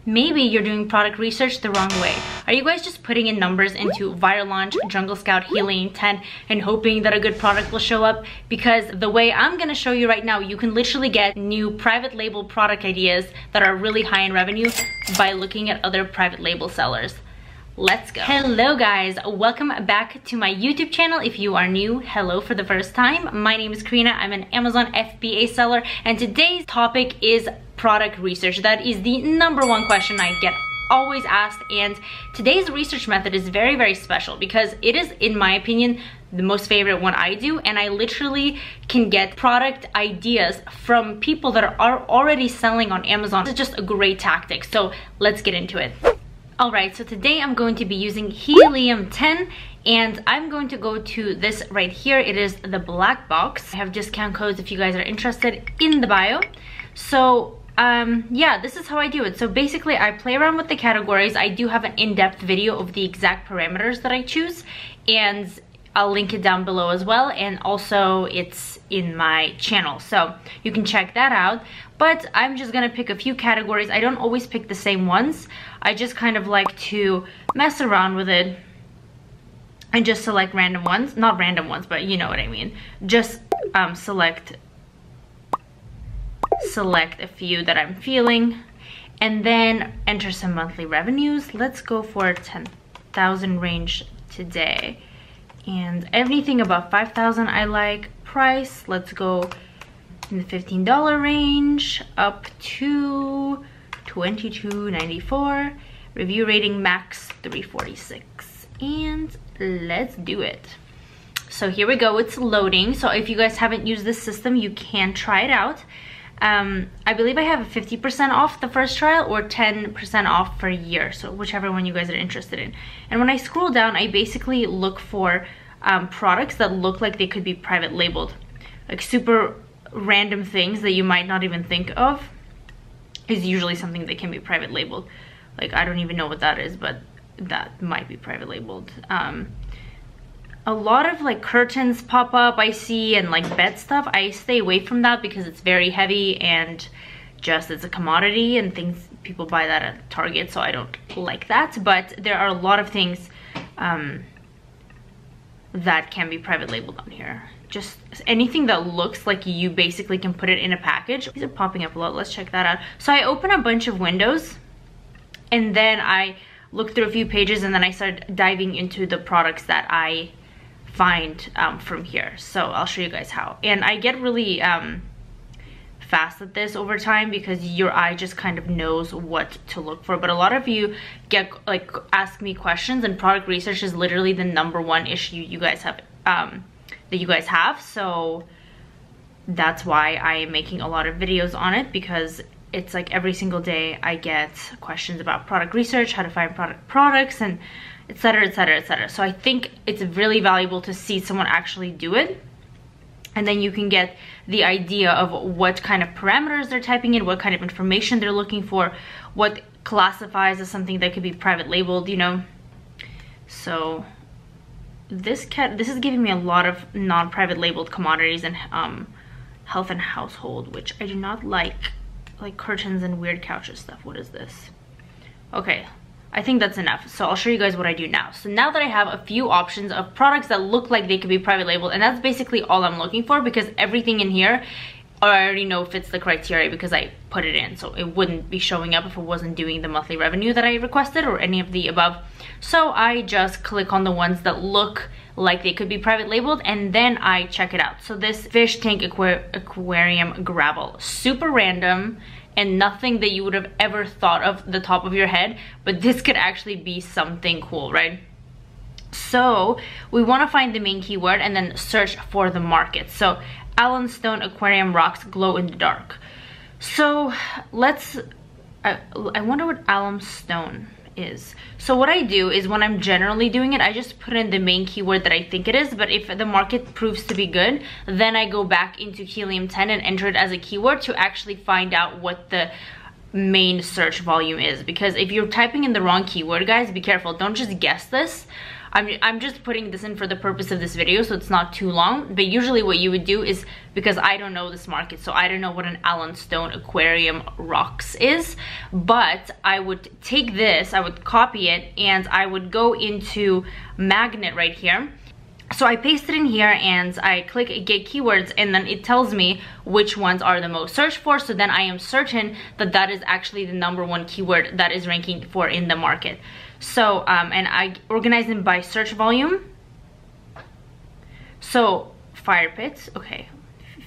Maybe you're doing product research the wrong way. Are you guys just putting in numbers into Viral Launch, Jungle Scout, Helium 10 and hoping that a good product will show up? Because the way I'm gonna show you right now, you can literally get new private label product ideas that are really high in revenue by looking at other private label sellers. Let's go. Hello guys, welcome back to my YouTube channel. If you are new, hello for the first time. My name is Karina, I'm an Amazon FBA seller, and today's topic is product research. That is the #1 question I get always asked, and today's research method is very, very special because it is, in my opinion, the most favorite one I do, and I literally can get product ideas from people that are already selling on Amazon. It's just a great tactic, so let's get into it. Alright, so today I'm going to be using Helium 10 and I'm going to go to this right here. It is the black box. I have discount codes if you guys are interested in the bio. So yeah, this is how I do it. So basically I play around with the categories. I do have an in-depth video of the exact parameters that I choose, and I'll link it down below as well, and also it's in my channel, so you can check that out. But I'm just gonna pick a few categories. I don't always pick the same ones. I just kind of like to mess around with it and just select random ones. Not random ones, but you know what I mean. Just select a few that I'm feeling and then enter some monthly revenues. Let's go for 10,000 range today. And anything above 5,000 I like. Price, let's go in the $15 range up to $22.94. Review rating max 346, and let's do it. So here we go, it's loading. So if you guys haven't used this system, you can try it out. I believe I have a 50% off the first trial or 10% off for a year, so whichever one you guys are interested in. And when I scroll down, I basically look for products that look like they could be private labeled. Like super random things that you might not even think of is usually something that can be private labeled. Like, I don't even know what that is, but that might be private labeled. A lot of like curtains pop up I see, and like bed stuff. I stay away from that because it's very heavy and just it's a commodity, and things people buy that at Target, so I don't like that. But there are a lot of things that can be private labeled on here. Just anything that looks like you basically can put it in a package. These are popping up a lot. Let's check that out. So I open a bunch of windows and then I look through a few pages, and then I start diving into the products that I find from here. So I'll show you guys how. And I get really fast at this over time because your eye just kind of knows what to look for. But a lot of you ask me questions, and product research is literally the #1 issue you guys have, so that's why I am making a lot of videos on it, because it's like every single day I get questions about product research, how to find products, and etc, etc, etc. So I think it's really valuable to see someone actually do it, and then you can get the idea of what kind of parameters they're typing in, what kind of information they're looking for, what classifies as something that could be private labeled, you know. So this is giving me a lot of non-private labeled commodities and health and household, which I do not like curtains and weird couches stuff. What is this? Okay, I think that's enough. So I'll show you guys what I do now. So now that I have a few options of products that look like they could be private labeled, and that's basically all I'm looking for, because everything in here I already know fits the criteria because I put it in, so it wouldn't be showing up if it wasn't doing the monthly revenue that I requested or any of the above. So I just click on the ones that look like they could be private labeled, and then I check it out. So this fish tank aquarium gravel, super random and nothing that you would have ever thought of the top of your head, but this could actually be something cool, right? So we want to find the main keyword and then search for the market. So Allen Stone Aquarium Rocks Glow in the Dark. So let's, I wonder what Allen Stone is. So what I do is, when I'm generally doing it, I just put in the main keyword that I think it is, but if the market proves to be good, then I go back into Helium 10 and enter it as a keyword to actually find out what the main search volume is. Because if you're typing in the wrong keyword, guys, be careful. Don't just guess this. I'm just putting this in for the purpose of this video, so it's not too long. But usually what you would do is, because I don't know this market, so I don't know what an Alan Stone Aquarium Rocks is, but I would take this, I would copy it, and I would go into Magnet right here. So I paste it in here and I click get keywords, and then it tells me which ones are the most searched for. So then I am certain that that is actually the #1 keyword that is ranking for in the market. So, and I organize them by search volume. So fire pits, okay.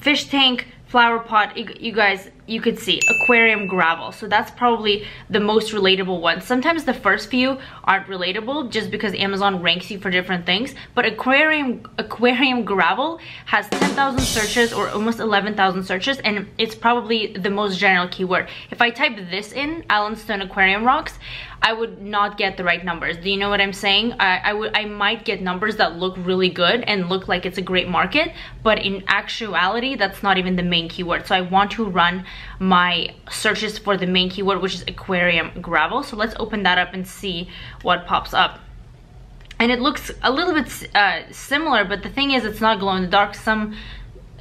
Fish tank, flower pot, you guys, you could see aquarium gravel. So that's probably the most relatable one. Sometimes the first few aren't relatable just because Amazon ranks you for different things, but aquarium gravel has 10,000 searches or almost 11,000 searches, and it's probably the most general keyword. If I type this in, Alan Stone Aquarium Rocks, I would not get the right numbers. Do you know what I'm saying? I might get numbers that look really good and look like it's a great market, but in actuality, that's not even the main keyword. So I want to run my searches for the main keyword, which is aquarium gravel. So let's open that up and see what pops up. And it looks a little bit similar, but the thing is, it's not glow in the dark.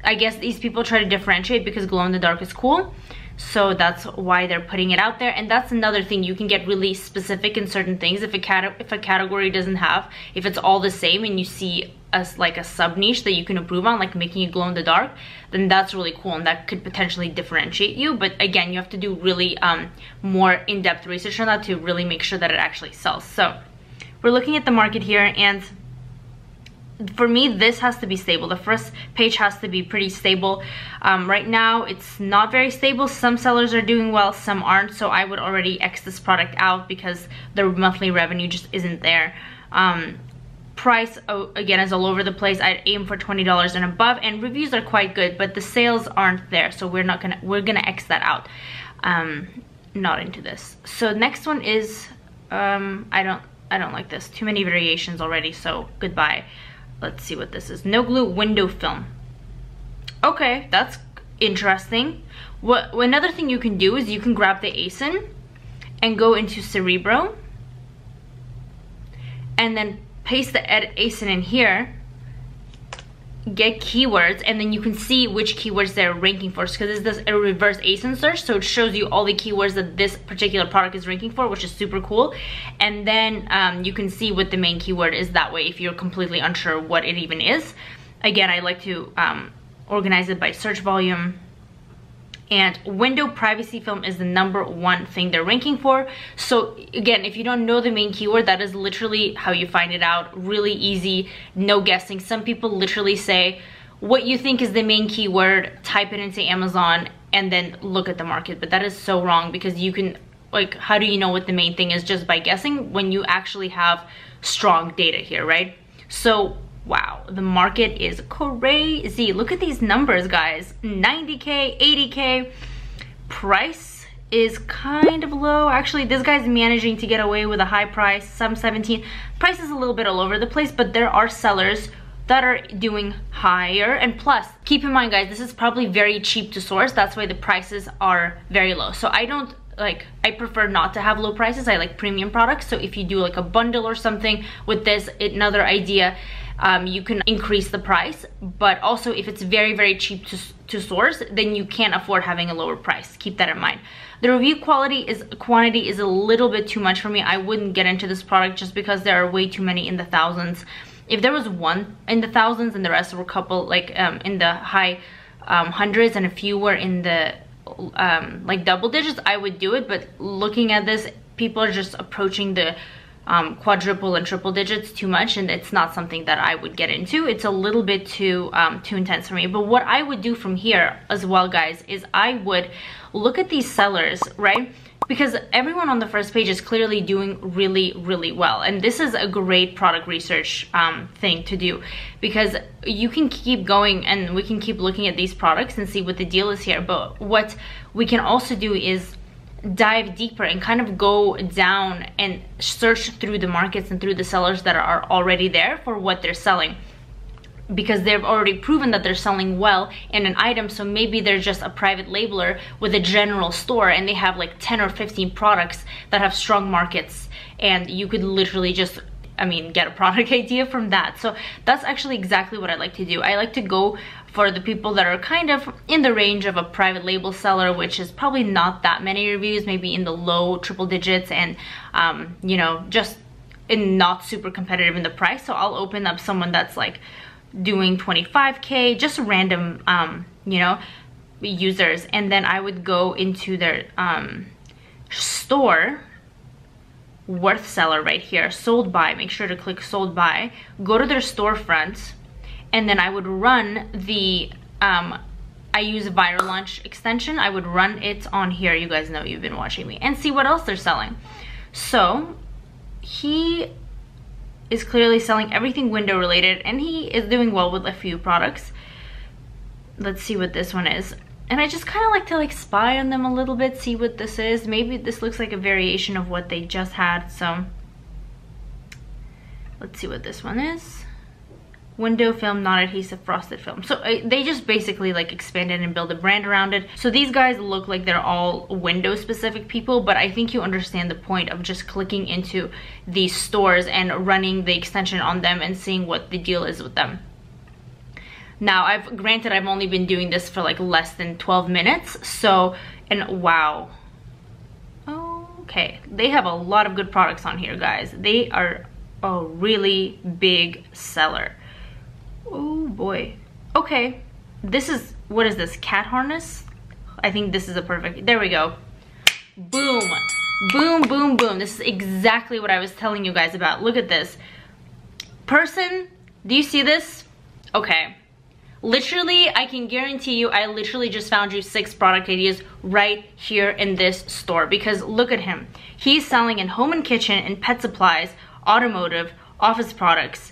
I guess these people try to differentiate because glow in the dark is cool. So that's why they're putting it out there. And that's another thing, you can get really specific in certain things. If a category doesn't have, if it's all the same and you see like a sub niche that you can improve on, like making it glow in the dark, then that's really cool and that could potentially differentiate you. But again, you have to do really more in-depth research on that to really make sure that it actually sells. So we're looking at the market here, and for me, this has to be stable. The first page has to be pretty stable. Right now, it's not very stable. Some sellers are doing well, some aren't. So I would already X this product out because the monthly revenue just isn't there. Price, again, is all over the place. I'd aim for $20 and above, and reviews are quite good, but the sales aren't there. So we're gonna X that out. Not into this. So next one is, I don't like this. Too many variations already, so goodbye. Let's see what this is. No glue window film. Okay, that's interesting. Another thing you can do is you can grab the ASIN and go into Cerebro and then paste the edit ASIN in here, get keywords, and then you can see which keywords they're ranking for, because this is a reverse ASIN search, so it shows you all the keywords that this particular product is ranking for, which is super cool. And then you can see what the main keyword is that way if you're completely unsure what it even is. Again, I like to organize it by search volume. And window privacy film is the #1 thing they're ranking for. So again, if you don't know the main keyword, that is literally how you find it out. Really easy, no guessing. Some people literally say, what you think is the main keyword, type it into Amazon, and then look at the market. But that is so wrong, because you can, like, how do you know what the main thing is just by guessing when you actually have strong data here, right? So wow, the market is crazy. Look at these numbers, guys. 90K, 80K. Price is kind of low. Actually, this guy's managing to get away with a high price, some 17. Price is a little bit all over the place, but there are sellers that are doing higher. And plus, keep in mind, guys, this is probably very cheap to source. That's why the prices are very low. So I prefer not to have low prices. I like premium products. So if you do like a bundle or something with this, another idea, you can increase the price. But also, if it's very, very cheap to source, then you can't afford having a lower price. Keep that in mind. The review quantity is a little bit too much for me. I wouldn't get into this product just because there are way too many in the thousands. If there was one in the thousands and the rest were a couple like in the high hundreds and a few were in the like double digits, I would do it. But looking at this, people are just approaching the quadruple and triple digits too much, and it's not something that I would get into. It's a little bit too intense for me. But what I would do from here as well, guys, is I would look at these sellers, right? Because everyone on the first page is clearly doing really, really well. And this is a great product research thing to do, because you can keep going and we can keep looking at these products and see what the deal is here. But what we can also do is dive deeper and kind of go down and search through the markets and through the sellers that are already there for what they're selling, because they've already proven that they're selling well in an item. So maybe they're just a private labeler with a general store and they have like 10 or 15 products that have strong markets, and you could literally just get a product idea from that. So that's actually exactly what I like to do. I like to go for the people that are kind of in the range of a private label seller, which is probably not that many reviews, maybe in the low triple digits, and you know, just not super competitive in the price. So I'll open up someone that's like doing 25K, just random you know, users, and then I would go into their store, worth seller right here, sold by, make sure to click sold by, go to their storefront, and then I would run the I use a Viral Launch extension. I would run it on here, you guys know, you've been watching me, and see what else they're selling. So he is clearly selling everything window related, and he is doing well with a few products. Let's see what this one is. And I just kind of like to like spy on them a little bit, see what this is. Maybe this looks like a variation of what they just had. So let's see what this one is. Window film, non-adhesive frosted film. So they just basically like expanded and build a brand around it. So these guys look like they're all window specific people, but I think you understand the point of just clicking into these stores and running the extension on them and seeing what the deal is with them. Now, granted, I've only been doing this for like less than 12 minutes. So, and wow. Okay, they have a lot of good products on here, guys. They are a really big seller. Oh boy. Okay, this is, what is this, cat harness? I think this is a perfect, there we go. Boom, boom, boom, boom. This is exactly what I was telling you guys about. Look at this. Person, do you see this? Okay. Literally, I can guarantee you, I literally just found you 6 product ideas right here in this store, because look at him. He's selling in home and kitchen and pet supplies, automotive, office products.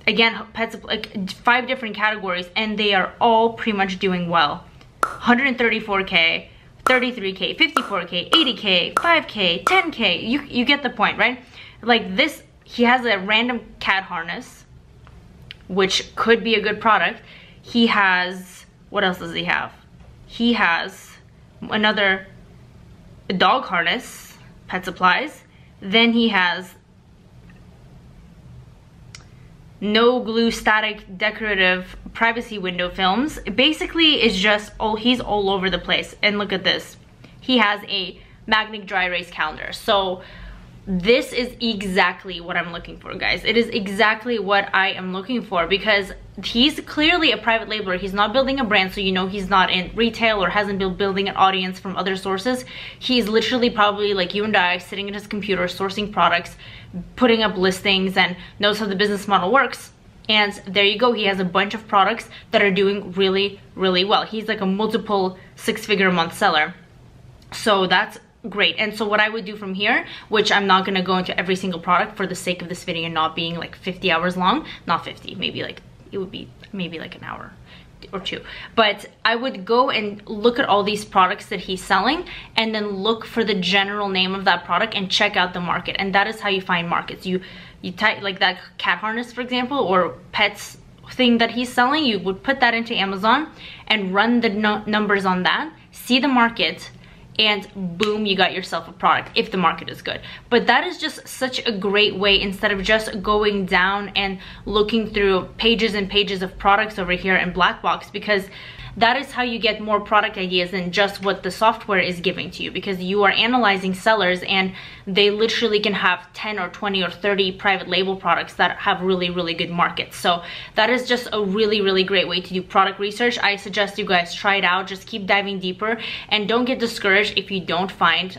Again, pets, like 5 different categories, and they are all pretty much doing well. 134K, 33K, 54K, 80K, 5K, 10K. You get the point, right? Like this, he has a random cat harness, which could be a good product. He has, what else does he have? He has another dog harness, pet supplies. Then he has no glue static decorative privacy window films. Basically, it's just, oh, he's all over the place. And look at this. He has a magnetic dry erase calendar. So this is exactly what I'm looking for, guys. It is exactly what I am looking for, because he's clearly a private labeler. He's not building a brand, so you know he's not in retail or hasn't been building an audience from other sources. He's literally probably like you and I, sitting at his computer, sourcing products, putting up listings, and knows how the business model works. And there you go, he has a bunch of products that are doing really, really well. He's like a multiple 6-figure a month seller. So that's great. And so what I would do from here, which I'm not going to go into every single product for the sake of this video not being like 50 hours long, not 50, maybe like, it would be maybe like an hour or 2, but I would go and look at all these products that he's selling, and then look for the general name of that product and check out the market. And that is how you find markets. You type like that cat harness, for example, or pets thing that he's selling, you would put that into Amazon and run the numbers on that, see the market, and boom, you got yourself a product if the market is good. But that is just such a great way, instead of just going down and looking through pages and pages of products over here in Blackbox, because that is how you get more product ideas than just what the software is giving to you, because you are analyzing sellers and they literally can have 10 or 20 or 30 private label products that have really, really good markets. So that is just a really, really great way to do product research. I suggest you guys try it out. Just keep diving deeper, and don't get discouraged if you don't find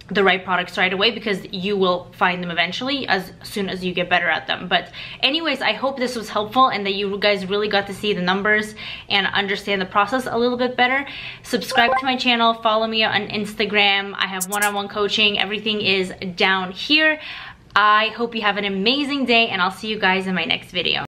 the right products right away, because you will find them eventually as soon as you get better at them. But anyways, I hope this was helpful and that you guys really got to see the numbers and understand the process a little bit better. Subscribe to my channel, follow me on Instagram. I have one-on-one coaching. Everything is down here. I hope you have an amazing day, and I'll see you guys in my next video.